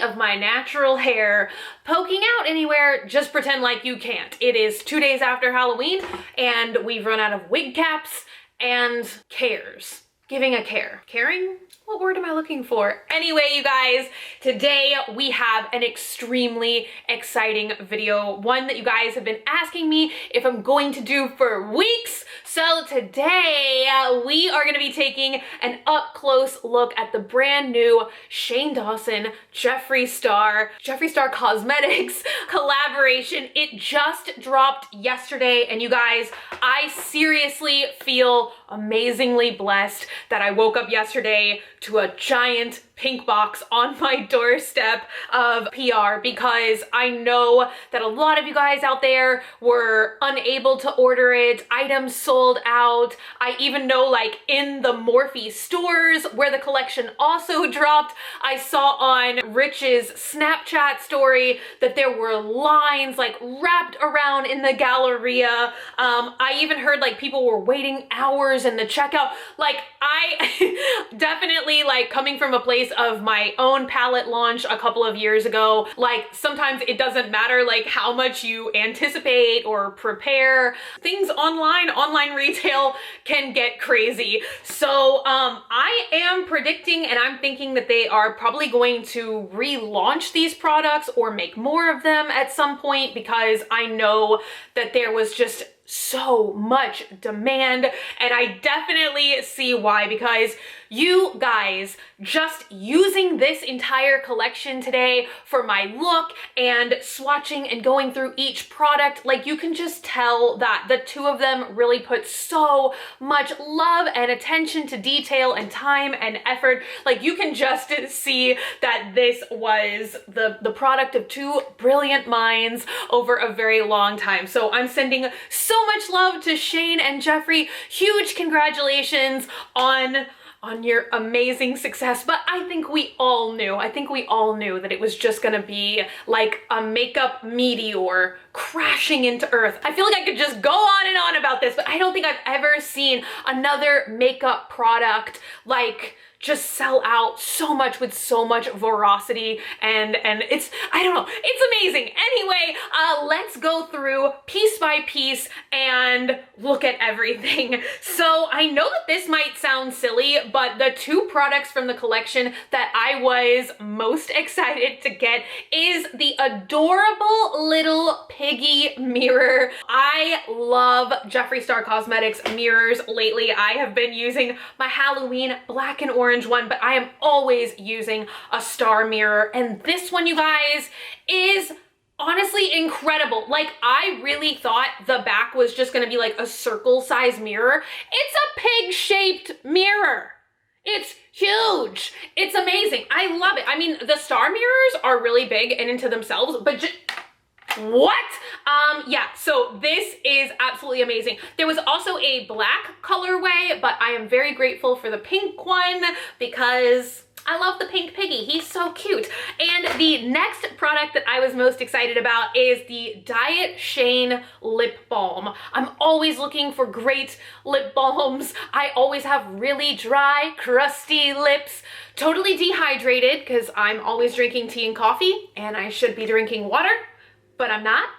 of my natural hair poking out anywhere, just pretend like you can't. It is 2 days after Halloween and we've run out of wig caps and cares. Giving a care. Caring? What word am I looking for? Anyway, you guys, today we have an extremely exciting video. One that you guys have been asking me if I'm going to do for weeks. So today we are gonna be taking an up close look at the brand new Shane Dawson Jeffree Star Cosmetics collaboration. It just dropped yesterday, and you guys, I seriously feel amazingly blessed that I woke up yesterday to a giant pink box on my doorstep of PR, because I know that a lot of you guys out there were unable to order it. Items sold out. I even know, like, in the Morphe stores where the collection also dropped, I saw on Rich's Snapchat story that there were lines like wrapped around in the Galleria. I even heard like people were waiting hours in the checkout. Like, I definitely, like, coming from a place of my own palette launch a couple of years ago, like, sometimes it doesn't matter like how much you anticipate or prepare. Things online retail can get crazy. So I am predicting, and I'm thinking that they are probably going to relaunch these products or make more of them at some point, because I know that there was just so much demand, and I definitely see why, because you guys, just using this entire collection today for my look and swatching and going through each product, like, you can just tell that the two of them really put so much love and attention to detail and time and effort. Like, you can just see that this was the product of two brilliant minds over a very long time. So I'm sending so much love to Shane and Jeffree. Huge congratulations on your amazing success. But I think we all knew that it was just gonna be like a makeup meteor crashing into Earth. I feel like I could just go on and on about this, but I don't think I've ever seen another makeup product like just sell out so much with so much veracity, and it's, I don't know, it's amazing. Anyway, let's go through piece by piece and look at everything. So I know that this might sound silly, but the two products from the collection that I was most excited to get is the adorable little piggy mirror. I love Jeffree Star Cosmetics mirrors lately. I have been using my Halloween black and orange one, but I am always using a star mirror, and this one, you guys, is honestly incredible. Like, I really thought the back was just gonna be like a circle size mirror. It's a pig-shaped mirror. It's huge. It's amazing. I love it. I mean, the star mirrors are really big and into themselves, but just what? Yeah, so this is absolutely amazing. There was also a black colorway, but I am very grateful for the pink one because I love the pink piggy. He's so cute. And the next product that I was most excited about is the Diet Shane Lip Balm. I'm always looking for great lip balms. I always have really dry, crusty lips, totally dehydrated because I'm always drinking tea and coffee, and I should be drinking water, but I'm not.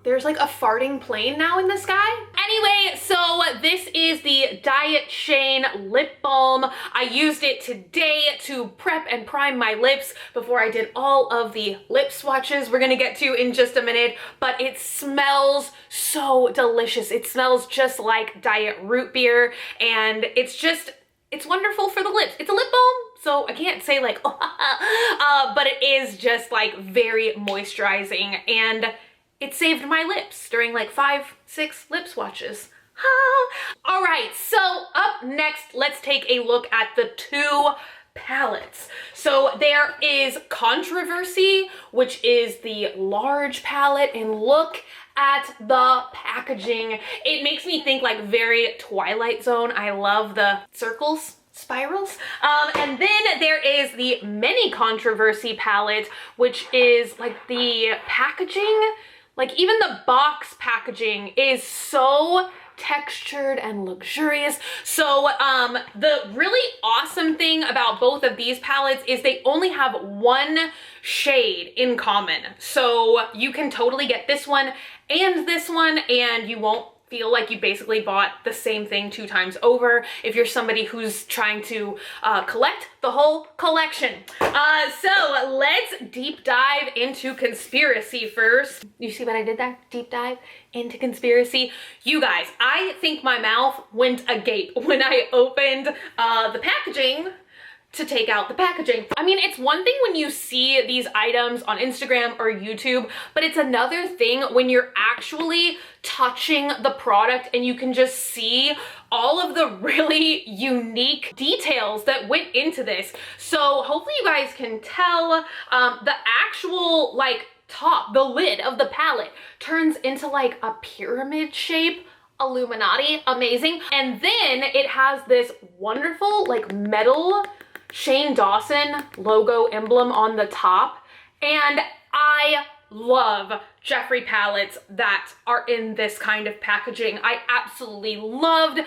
There's like a farting plane now in the sky. Anyway, so this is the Diet Shane Lip Balm. I used it today to prep and prime my lips before I did all of the lip swatches we're gonna get to in just a minute, but it smells so delicious. It smells just like diet root beer, and it's wonderful for the lips. It's a lip balm, so I can't say like, but it is just like very moisturizing, and it saved my lips during like 5-6 lip swatches. All right, so up next, let's take a look at the two palettes. So there is Controversy, which is the large palette, and look at the packaging. It makes me think like very Twilight Zone. I love the circles, spirals. And then there is the Mini Controversy palette, which is like the packaging, like even the box packaging is so textured and luxurious. So the really awesome thing about both of these palettes is they only have one shade in common. So you can totally get this one and you won't feel like you basically bought the same thing 2 times over if you're somebody who's trying to collect the whole collection. So let's deep dive into conspiracy first. You see what I did there? Deep dive into conspiracy. You guys, I think my mouth went agape when I opened the packaging to take out the packaging. I mean, it's one thing when you see these items on Instagram or YouTube, but it's another thing when you're actually touching the product and you can just see all of the really unique details that went into this. So hopefully you guys can tell the actual like top, the lid of the palette turns into like a pyramid shape. Illuminati, amazing. And then it has this wonderful like metal Shane Dawson logo emblem on the top, and I love Jeffree palettes that are in this kind of packaging. I absolutely loved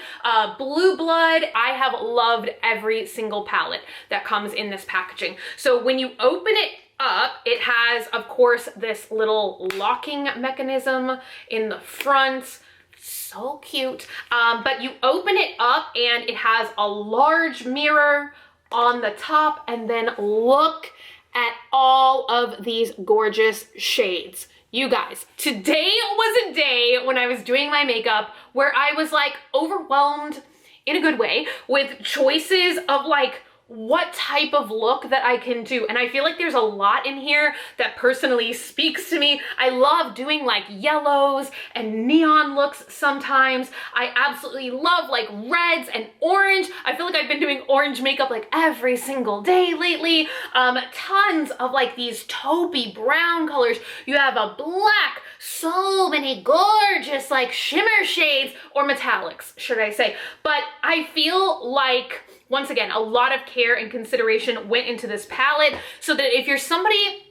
Blue Blood. I have loved every single palette that comes in this packaging. So when you open it up, it has, of course, this little locking mechanism in the front. So cute. But you open it up and it has a large mirror on the top, and then look at all of these gorgeous shades. You guys, today was a day when I was doing my makeup where I was like overwhelmed in a good way with choices of like what type of look that I can do. And I feel like there's a lot in here that personally speaks to me. I love doing like yellows and neon looks sometimes. I absolutely love like reds and orange. I feel like I've been doing orange makeup like every single day lately. Tons of like these taupey brown colors. You have a black, so many gorgeous like shimmer shades, or metallics, should I say. But I feel like, once again, a lot of care and consideration went into this palette so that if you're somebody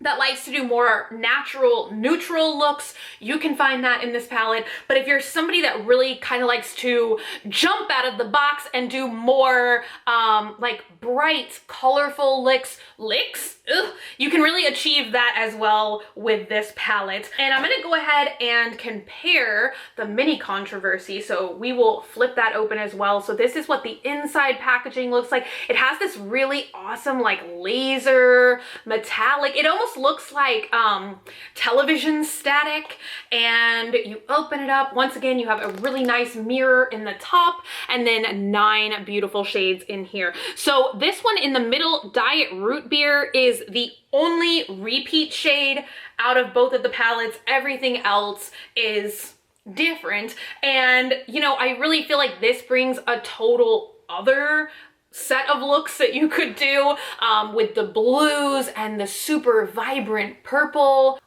that likes to do more natural, neutral looks, you can find that in this palette. But if you're somebody that really kind of likes to jump out of the box and do more like bright, colorful licks, ugh, you can really achieve that as well with this palette. And I'm gonna go ahead and compare the mini controversy. So we will flip that open as well. So this is what the inside packaging looks like. It has this really awesome like laser metallic, it almost looks like television static. And you open it up, once again you have a really nice mirror in the top, and then 9 beautiful shades in here. So this one in the middle, Diet Root Beer, is the only repeat shade out of both of the palettes. Everything else is different, and you know, I really feel like this brings a total other set of looks that you could do with the blues and the super vibrant purple.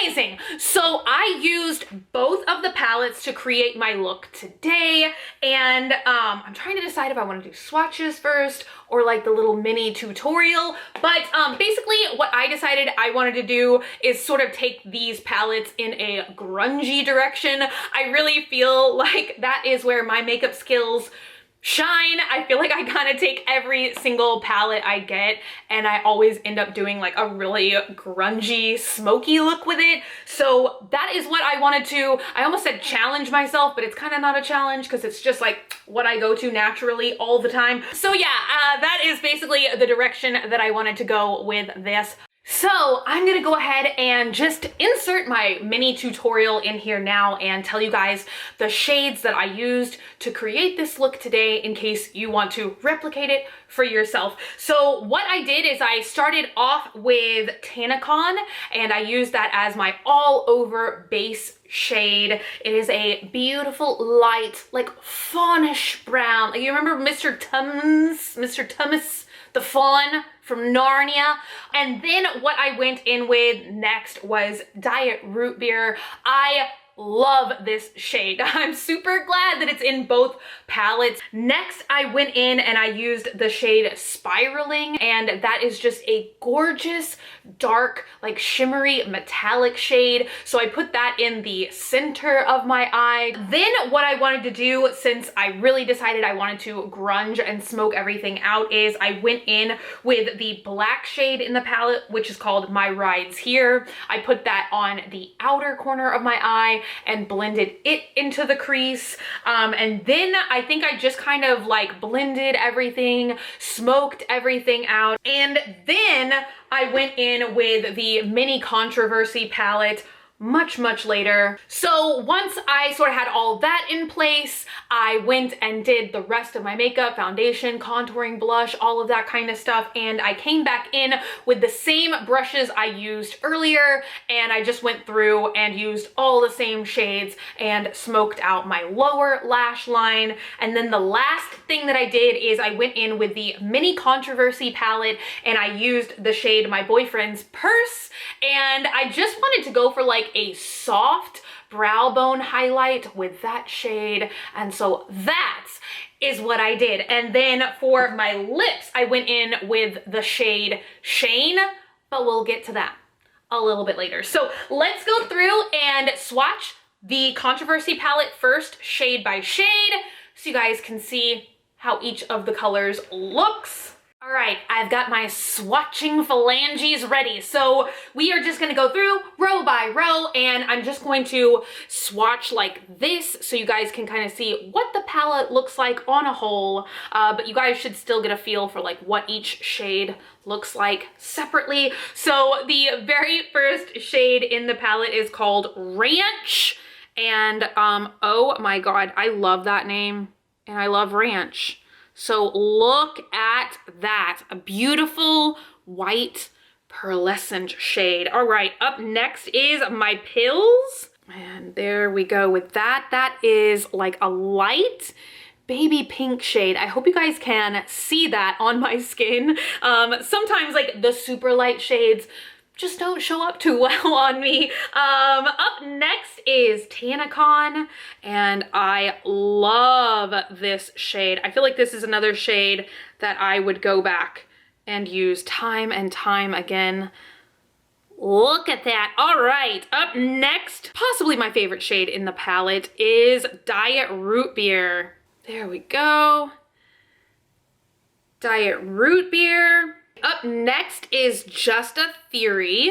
Amazing. So I used both of the palettes to create my look today, and I'm trying to decide if I want to do swatches first or like the little mini tutorial. But basically what I decided I wanted to do is sort of take these palettes in a grungy direction. I really feel like that is where my makeup skills shine. I feel like I kind of take every single palette I get and I always end up doing like a really grungy, smoky look with it. So that is what I wanted to, I almost said challenge myself, but it's kind of not a challenge because it's just like what I go to naturally all the time. So yeah, that is basically the direction that I wanted to go with this. So I'm gonna go ahead and just insert my mini tutorial in here now and tell you guys the shades that I used to create this look today in case you want to replicate it for yourself. So what I did is I started off with Tanacon, and I used that as my all over base shade. It is a beautiful light, like fawnish brown. Like, you remember Mr. Tumnus, the fawn from Narnia? And then what I went in with next was Diet Root Beer. I love this shade. I'm super glad that it's in both palettes. Next, I went in and I used the shade Spiraling, and that is just a gorgeous, dark, like shimmery metallic shade. So I put that in the center of my eye. Then what I wanted to do, since I really decided I wanted to grunge and smoke everything out, is I went in with the black shade in the palette, which is called My Rides Here. I put that on the outer corner of my eye and blended it into the crease. And then I think I just kind of like blended everything, smoked everything out. And then I went in with the Mini Controversy palette much later. So once I sort of had all that in place, I went and did the rest of my makeup, foundation, contouring, blush, all of that kind of stuff, and I came back in with the same brushes I used earlier, and I just went through and used all the same shades and smoked out my lower lash line. And then the last thing that I did is I went in with the Mini Controversy palette and I used the shade My Boyfriend's Purse, and I just wanted to go for like a soft brow bone highlight with that shade, and so that is what I did. And then for my lips, I went in with the shade Shane, but we'll get to that a little bit later. So let's go through and swatch the Controversy palette first, shade by shade, so you guys can see how each of the colors looks. All right, I've got my swatching phalanges ready. So we are just gonna go through row by row, and I'm just going to swatch like this so you guys can kind of see what the palette looks like on a whole, but you guys should still get a feel for like what each shade looks like separately. So the very first shade in the palette is called Ranch, and oh my God, I love that name, and I love ranch. So look at that, a beautiful white pearlescent shade. All right, up next is My Pills. And there we go with that. That is like a light baby pink shade. I hope you guys can see that on my skin. Sometimes like the super light shades just don't show up too well on me. Up next is Tanacon, and I love this shade. I feel like this is another shade that I would go back and use time and time again. Look at that. All right, up next, possibly my favorite shade in the palette is Diet Root Beer. There we go. Diet Root Beer. Up next is Just a Theory,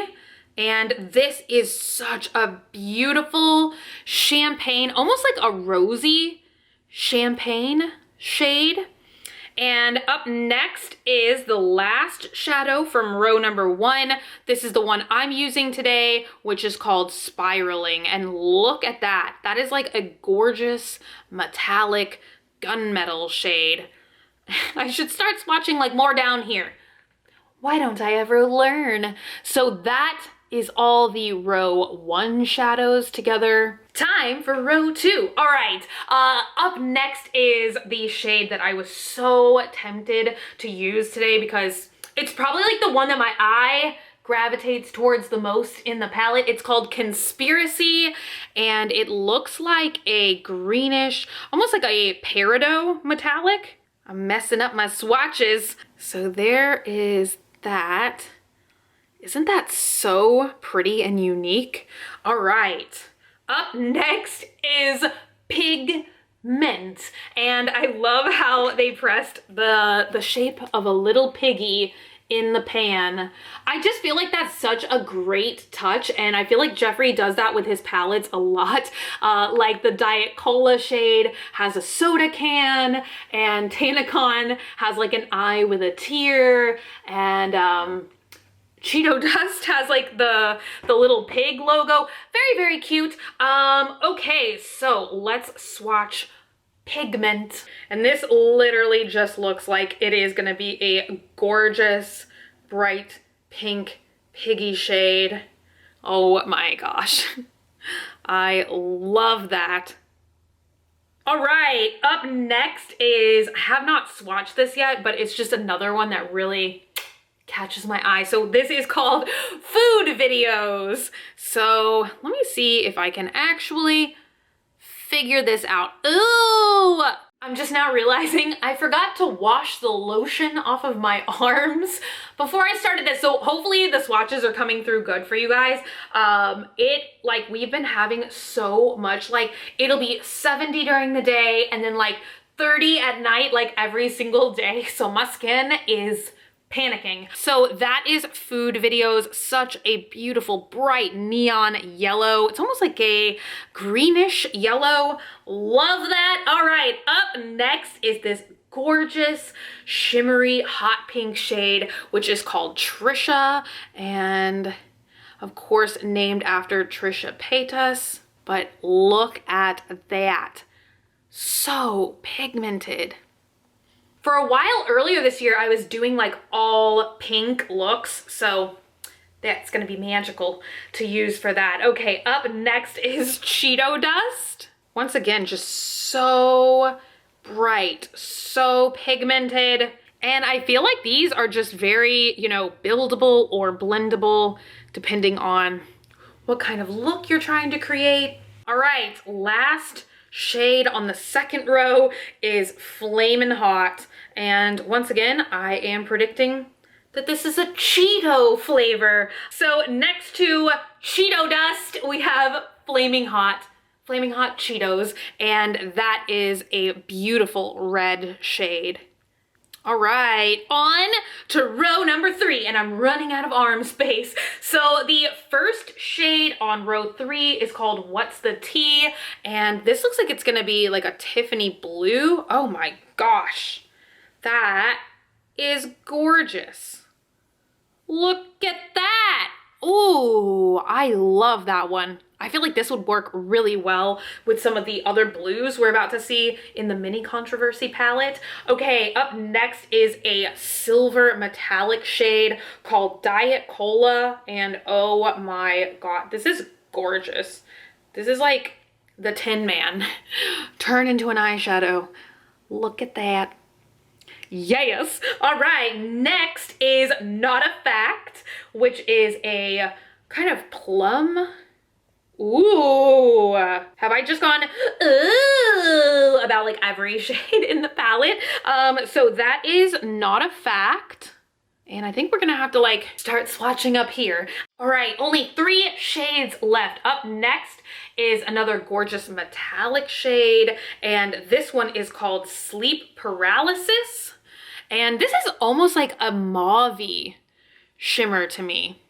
and this is such a beautiful champagne, almost like a rosy champagne shade. And up next is the last shadow from row number 1. This is the one I'm using today, which is called Spiraling, and look at that. That is like a gorgeous metallic gunmetal shade. I should start swatching like more down here. Why don't I ever learn? So that is all the row 1 shadows together. Time for row 2. All right, up next is the shade that I was so tempted to use today because it's probably like the one that my eye gravitates towards the most in the palette. It's called Conspiracy, and it looks like a greenish, almost like a peridot metallic. I'm messing up my swatches. So there is that. Isn't that so pretty and unique? All right, up next is Pigment, and I love how they pressed the shape of a little piggy in the pan. I just feel like that's such a great touch, and I feel like Jeffree does that with his palettes a lot. Like the Diet Cola shade has a soda can, and Tanacon has like an eye with a tear, and Cheeto Dust has like the little pig logo. Very cute. Okay, so let's swatch Pigment. And this literally just looks like it is gonna be a gorgeous, bright pink piggy shade. Oh my gosh. I love that. All right, up next is, I have not swatched this yet, but it's just another one that really catches my eye. So this is called Food Videos. So let me see if I can actually figure this out. Ooh! I'm just now realizing I forgot to wash the lotion off of my arms before I started this. So hopefully the swatches are coming through good for you guys. We've been having so much, like it'll be 70 during the day and then like 30 at night, like every single day. So my skin is panicking. So that is Food Videos. Such a beautiful, bright neon yellow. It's almost like a greenish yellow. Love that. All right, up next is this gorgeous, shimmery, hot pink shade, which is called Trisha, and of course named after Trisha Paytas. But look at that. So pigmented. For a while earlier this year, I was doing like all pink looks, so that's gonna be magical to use for that. Okay, up next is Cheeto Dust. Once again, just so bright, so pigmented. And I feel like these are just very, you know, buildable or blendable depending on what kind of look you're trying to create. All right, last shade on the second row is Flamin' Hot. And once again, I am predicting that this is a Cheeto flavor. So next to Cheeto Dust, we have Flaming Hot Cheetos, and that is a beautiful red shade. All right, on to row number 3, and I'm running out of arm space. So the first shade on row 3 is called What's the Tea? And this looks like it's gonna be like a Tiffany blue. Oh my gosh, that is gorgeous. Look at that. Ooh, I love that one. I feel like this would work really well with some of the other blues we're about to see in the mini controversy palette. Okay, up next is a silver metallic shade called Diet Cola. And oh my God, this is gorgeous. This is like the Tin Man turn into an eyeshadow. Look at that. Yes. All right, next is Not a Fact, which is a kind of plum. Ooh, have I just gone ooh about like every shade in the palette? So that is Not a Fact. And I think we're gonna have to like start swatching up here. All right, only 3 shades left. Up next is another gorgeous metallic shade. And this one is called Sleep Paralysis. And this is almost like a mauve-y shimmer to me.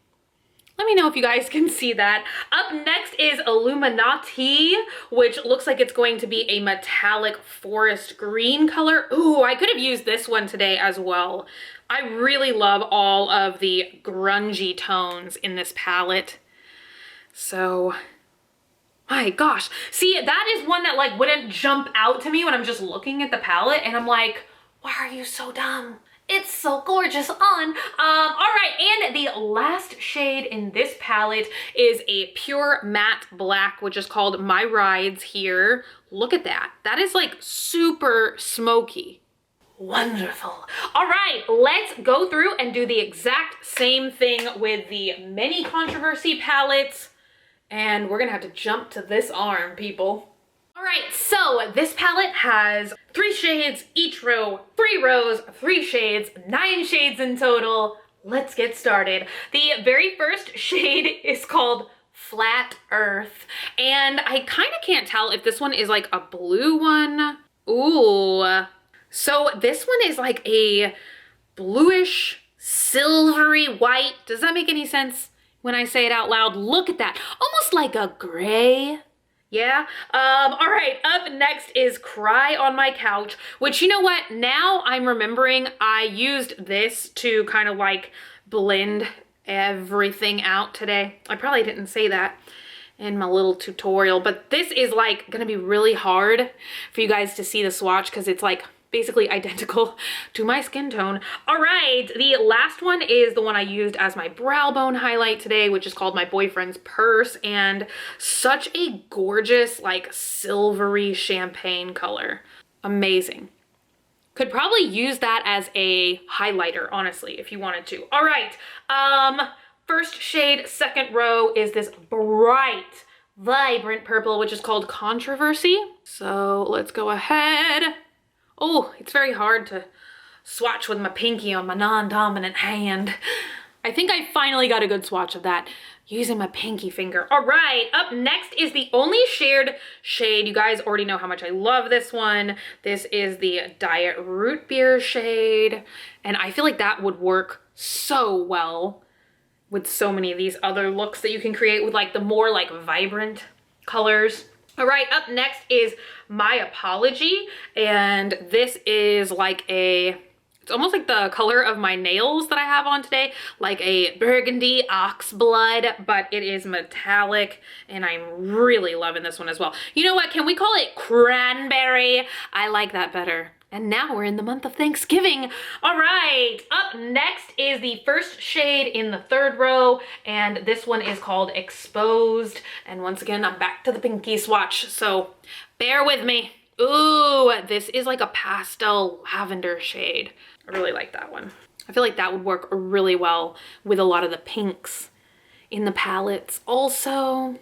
Let me know if you guys can see that. Up next is Illuminati, which looks like it's going to be a metallic forest green color. Ooh, I could have used this one today as well. I really love all of the grungy tones in this palette. So, my gosh. See, that is one that like wouldn't jump out to me when I'm just looking at the palette and I'm like, why are you so dumb? It's so gorgeous on. All right, and the last shade in this palette is a pure matte black, which is called My Rides here. Look at that. That is like super smoky. Wonderful. All right, let's go through and do the exact same thing with the mini controversy palettes. And we're gonna have to jump to this arm, people. All right, so this palette has 3 shades each row, 3 rows, 3 shades, 9 shades in total. Let's get started. The very first shade is called Flat Earth, and I kind of can't tell if this one is like a blue one. Ooh. So this one is like a bluish, silvery white. Does that make any sense when I say it out loud? Look at that, almost like a gray. Yeah. All right, up next is Cry on My Couch, which, you know what, now I'm remembering I used this to kind of like blend everything out today. I probably didn't say that in my little tutorial, but this is like gonna be really hard for you guys to see the swatch because it's like basically identical to my skin tone. All right, the last one is the one I used as my brow bone highlight today, which is called My Boyfriend's Purse, and such a gorgeous like silvery champagne color. Amazing. Could probably use that as a highlighter, honestly, if you wanted to. All right, first shade, second row is this bright, vibrant purple, which is called Controversy. So let's go ahead. Oh, it's very hard to swatch with my pinky on my non-dominant hand. I think I finally got a good swatch of that using my pinky finger. All right, up next is the only shared shade. You guys already know how much I love this one. This is the Diet Root Beer shade. And I feel like that would work so well with so many of these other looks that you can create with like the more like vibrant colors. All right, up next is My Apology. And this is like it's almost like the color of my nails that I have on today, like a burgundy ox blood, but it is metallic, and I'm really loving this one as well. You know what? Can we call it cranberry? I like that better. And now we're in the month of Thanksgiving. All right, up next is the first shade in the third row, and this one is called Exposed. And once again, I'm back to the pinky swatch, so bear with me. Ooh, this is like a pastel lavender shade. I really like that one. I feel like that would work really well with a lot of the pinks in the palettes also.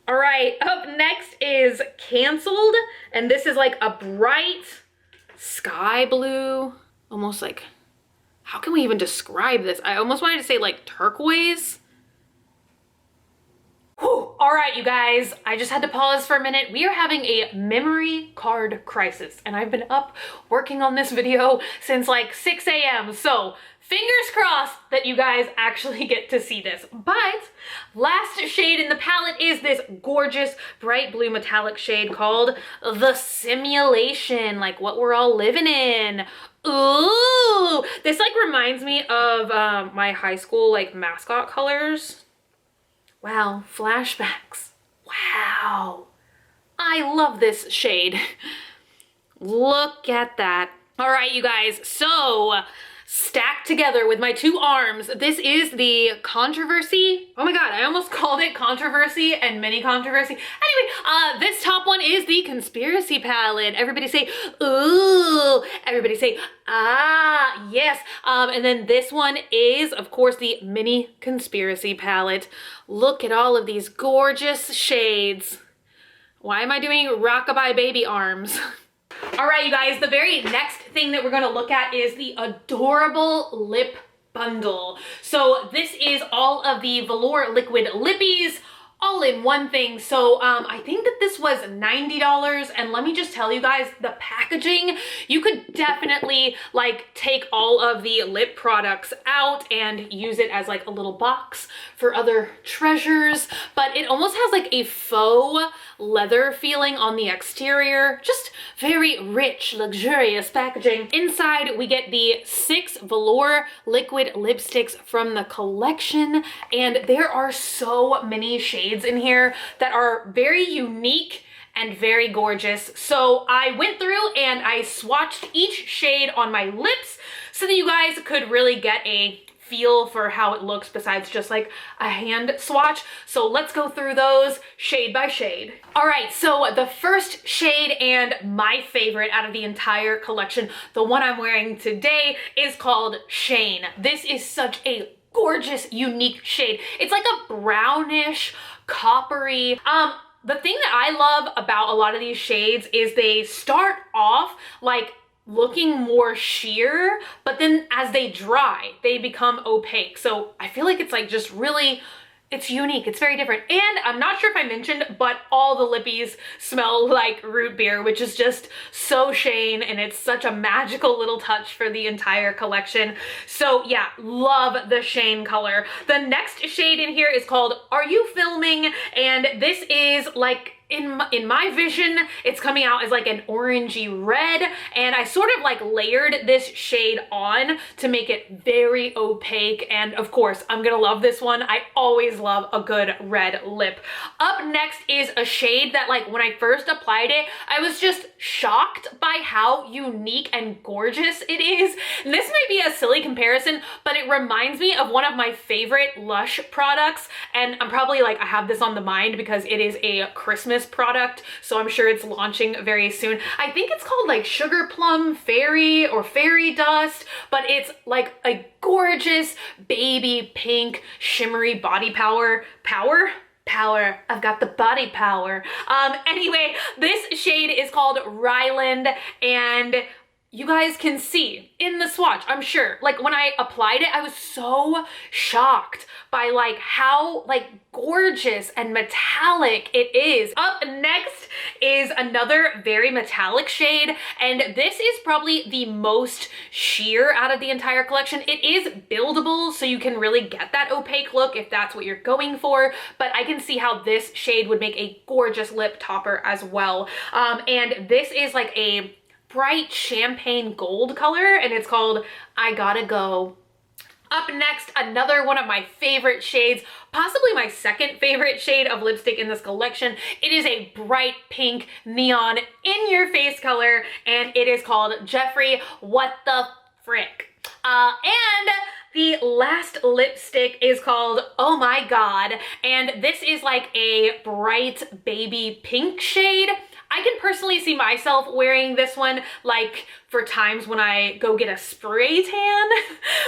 All right, up next is Canceled, and this is like a bright sky blue, almost like, how can we even describe this? I almost wanted to say like turquoise. Whew. All right, you guys, I just had to pause for a minute. We are having a memory card crisis, and I've been up working on this video since like 6 a.m. So fingers crossed that you guys actually get to see this. But last shade in the palette is this gorgeous bright blue metallic shade called The Simulation, like what we're all living in. Ooh, this like reminds me of my high school like mascot colors. Wow, flashbacks. Wow. I love this shade. Look at that. All right, you guys, so stacked together with my two arms, this is the Controversy. Oh my God, I almost called it Controversy and Mini Controversy. Anyway, this top one is the Conspiracy palette. Everybody say, ooh. Everybody say, ah, yes. And then this one is, of course, the Mini Conspiracy palette. Look at all of these gorgeous shades. Why am I doing rockabye baby arms? All right, you guys, the very next thing that we're gonna look at is the adorable lip bundle. So this is all of the velour liquid lippies all in one thing. So I think that this was $90, and let me just tell you guys, the packaging, you could definitely like take all of the lip products out and use it as like a little box for other treasures, but it almost has like a faux leather feeling on the exterior. Just very rich, luxurious packaging. Inside, we get the 6 velour liquid lipsticks from the collection, and there are so many shades in here that are very unique and very gorgeous. So I went through and I swatched each shade on my lips so that you guys could really get a feel for how it looks besides just like a hand swatch. So let's go through those shade by shade. All right, so the first shade and my favorite out of the entire collection, the one I'm wearing today, is called Shane. This is such a gorgeous, unique shade. It's like a brownish, coppery. The thing that I love about a lot of these shades is they start off like looking more sheer, but then as they dry, they become opaque. So I feel like it's like just really, it's unique, it's very different. And I'm not sure if I mentioned, but all the lippies smell like root beer, which is just so Shane, and it's such a magical little touch for the entire collection. So yeah, love the Shane color. The next shade in here is called Are You Filming? And this is like, in my vision, it's coming out as like an orangey red, and I sort of like layered this shade on to make it very opaque, and of course, I'm gonna love this one. I always love a good red lip. Up next is a shade that like when I first applied it, I was just shocked by how unique and gorgeous it is. And this might be a silly comparison, but it reminds me of one of my favorite Lush products, and I'm probably like, I have this on the mind because it is a Christmas this product, so I'm sure it's launching very soon. I think it's called like Sugar Plum Fairy or Fairy Dust, but it's like a gorgeous baby pink shimmery body power. I've got the body power. Anyway, this shade is called Ryland, and you guys can see in the swatch, I'm sure, like when I applied it, I was so shocked by like how like gorgeous and metallic it is. Up next is another very metallic shade, and this is probably the most sheer out of the entire collection. It is buildable, so you can really get that opaque look if that's what you're going for, but I can see how this shade would make a gorgeous lip topper as well. And this is like a bright champagne gold color, and it's called I Gotta Go. Up next, another one of my favorite shades, possibly my second favorite shade of lipstick in this collection. It is a bright pink neon in your face color, and it is called Jeffree What the Frick. And the last lipstick is called Oh My God, and this is like a bright baby pink shade. I can personally see myself wearing this one like for times when I go get a spray tan,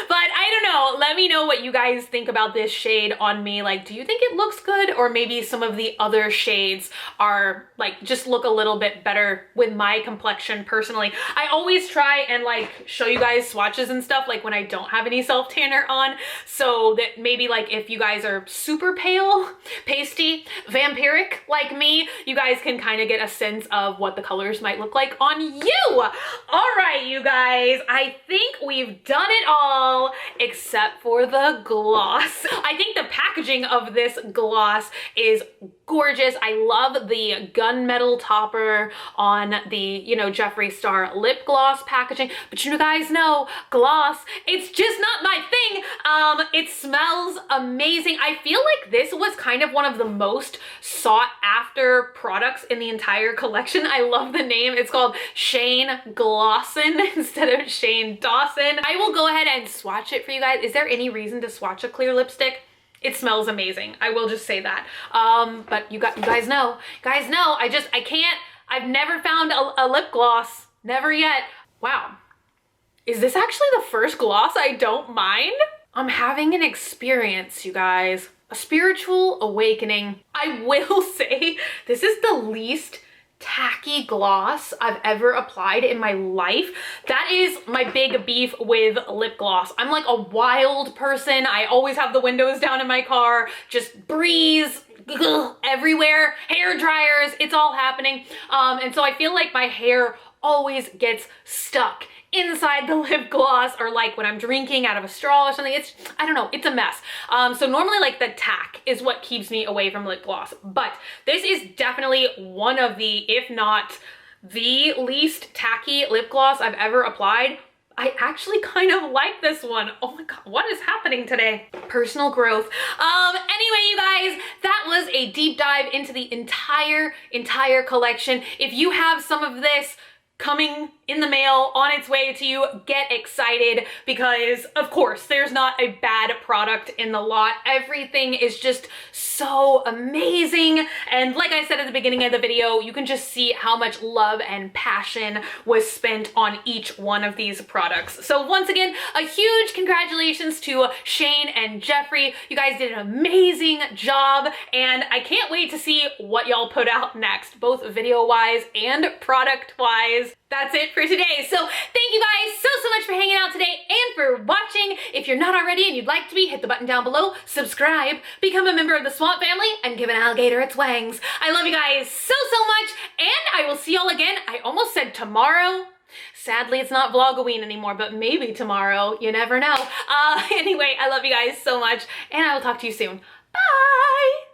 but I don't know. Let me know what you guys think about this shade on me. Like, do you think it looks good? Or maybe some of the other shades are like, just look a little bit better with my complexion personally. I always try and like show you guys swatches and stuff like when I don't have any self tanner on, so that maybe like if you guys are super pale, pasty, vampiric like me, you guys can kind of get a sense of what the colors might look like on you. All right, you guys, I think we've done it all except for the gloss. I think the packaging of this gloss is gorgeous. I love the gunmetal topper on the, you know, Jeffree Star lip gloss packaging, but you guys know gloss, it's just not my thing. It smells amazing. I feel like this was kind of one of the most sought after products in the entire collection. I love the name. It's called Shane Glosson instead of Shane Dawson. I will go ahead and swatch it for you guys. Is there any reason to swatch a clear lipstick? It smells amazing. I will just say that. But you guys know, I can't, I've never found a lip gloss, never yet. Wow. Is this actually the first gloss I don't mind? I'm having an experience, you guys. A spiritual awakening. I will say this is the least tacky gloss I've ever applied in my life. That is my big beef with lip gloss. I'm like a wild person. I always have the windows down in my car, just breeze everywhere, hair dryers, it's all happening. And so I feel like my hair always gets stuck inside the lip gloss, or like when I'm drinking out of a straw or something. It's, I don't know, it's a mess. So normally like the tack is what keeps me away from lip gloss, but this is definitely one of the, if not the least tacky lip gloss I've ever applied. I actually kind of like this one. Oh my God, what is happening today? Personal growth. Anyway, you guys, that was a deep dive into the entire collection. If you have some of this coming in the mail, on its way to you, get excited, because of course there's not a bad product in the lot. Everything is just so amazing, and like I said at the beginning of the video, you can just see how much love and passion was spent on each one of these products. So once again, a huge congratulations to Shane and Jeffree. You guys did an amazing job, and I can't wait to see what y'all put out next, both video wise and product wise. That's it for today. So thank you guys so much for hanging out today and for watching. If you're not already and you'd like to be, hit the button down below, subscribe, become a member of the Swamp family, and give an alligator its wangs. I love you guys so much, and I will see y'all again. I almost said tomorrow. Sadly, it's not Vlogoween anymore, but maybe tomorrow. You never know. Anyway, I love you guys so much, and I will talk to you soon. Bye!